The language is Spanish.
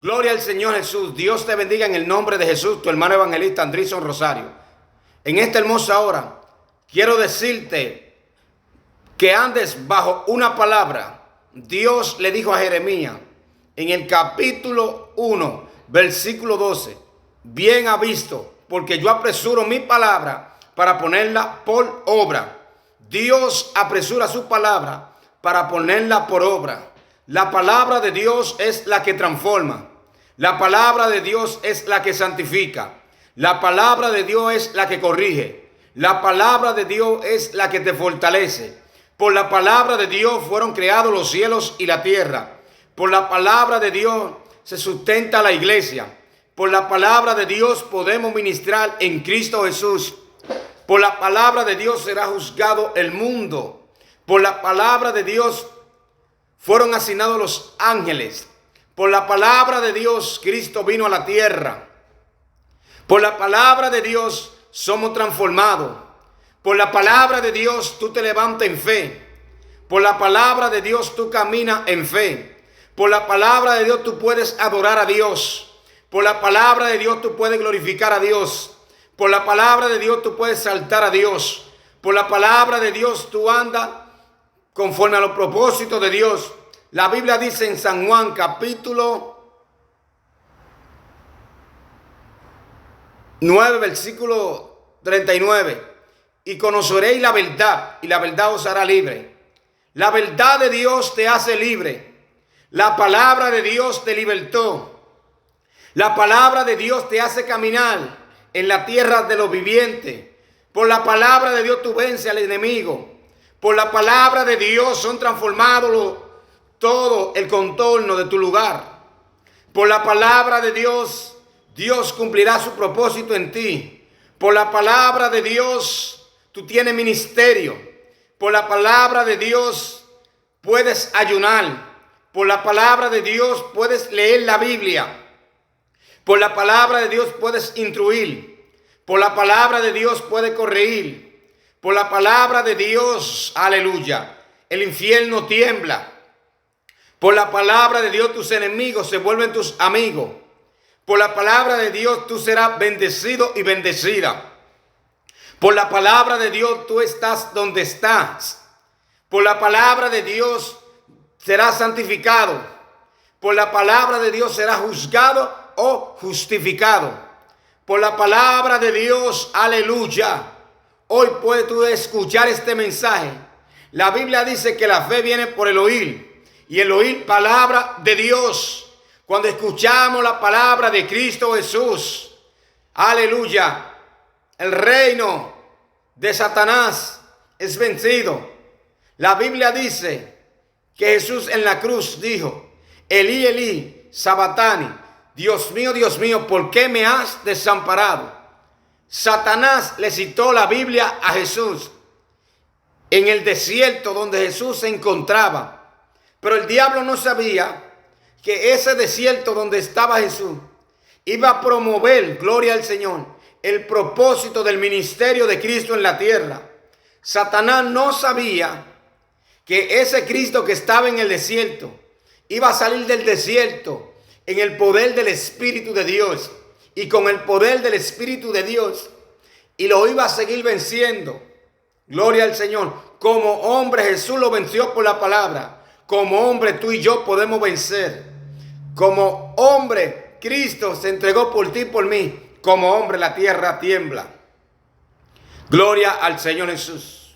Gloria al Señor Jesús. Dios te bendiga en el nombre de Jesús, tu hermano evangelista Andrison Rosario. En esta hermosa hora quiero decirte que andes bajo una palabra. Dios le dijo a Jeremías en el capítulo 1, versículo 12. Bien ha visto, porque yo apresuro mi palabra para ponerla por obra. Dios apresura su palabra para ponerla por obra. La palabra de Dios es la que transforma. La palabra de Dios es la que santifica. La palabra de Dios es la que corrige. La palabra de Dios es la que te fortalece. Por la palabra de Dios fueron creados los cielos y la tierra. Por la palabra de Dios se sustenta la iglesia. Por la palabra de Dios podemos ministrar en Cristo Jesús. Por la palabra de Dios será juzgado el mundo. Por la palabra de Dios fueron asignados los ángeles. Por la palabra de Dios, Cristo vino a la tierra. Por la palabra de Dios somos transformados. Por la palabra de Dios tú te levantas en fe. Por la palabra de Dios tú caminas en fe. Por la palabra de Dios tú puedes adorar a Dios. Por la palabra de Dios tú puedes glorificar a Dios. Por la palabra de Dios tú puedes saltar a Dios. Por la palabra de Dios tú andas conforme a los propósitos de Dios. La Biblia dice en San Juan capítulo 9, versículo 39. Y conoceréis la verdad, y la verdad os hará libre. La verdad de Dios te hace libre. La palabra de Dios te libertó. La palabra de Dios te hace caminar en la tierra de los vivientes. Por la palabra de Dios tú vences al enemigo. Por la palabra de Dios son transformados todo el contorno de tu lugar. Por la palabra de Dios, Dios cumplirá su propósito en ti. Por la palabra de Dios, tú tienes ministerio. Por la palabra de Dios, puedes ayunar. Por la palabra de Dios, puedes leer la Biblia. Por la palabra de Dios, puedes instruir. Por la palabra de Dios, puedes corregir. Por la palabra de Dios, aleluya, el infierno tiembla. Por la palabra de Dios tus enemigos se vuelven tus amigos. Por la palabra de Dios tú serás bendecido y bendecida. Por la palabra de Dios tú estás donde estás. Por la palabra de Dios serás santificado. Por la palabra de Dios serás juzgado o justificado. Por la palabra de Dios, aleluya. Hoy puedes tú escuchar este mensaje. La Biblia dice que la fe viene por el oír. Y el oír palabra de Dios. Cuando escuchamos la palabra de Cristo Jesús, aleluya, el reino de Satanás es vencido. La Biblia dice que Jesús en la cruz dijo: Elí, Elí, sabatani, Dios mío, ¿por qué me has desamparado? Satanás le citó la Biblia a Jesús en el desierto donde Jesús se encontraba. Pero el diablo no sabía que ese desierto donde estaba Jesús iba a promover, gloria al Señor, el propósito del ministerio de Cristo en la tierra. Satanás no sabía que ese Cristo que estaba en el desierto iba a salir del desierto en el poder del Espíritu de Dios y con el poder del Espíritu de Dios, y lo iba a seguir venciendo. Gloria al Señor. Como hombre Jesús lo venció por la palabra. Como hombre tú y yo podemos vencer. Como hombre Cristo se entregó por ti y por mí. Como hombre la tierra tiembla. Gloria al Señor Jesús.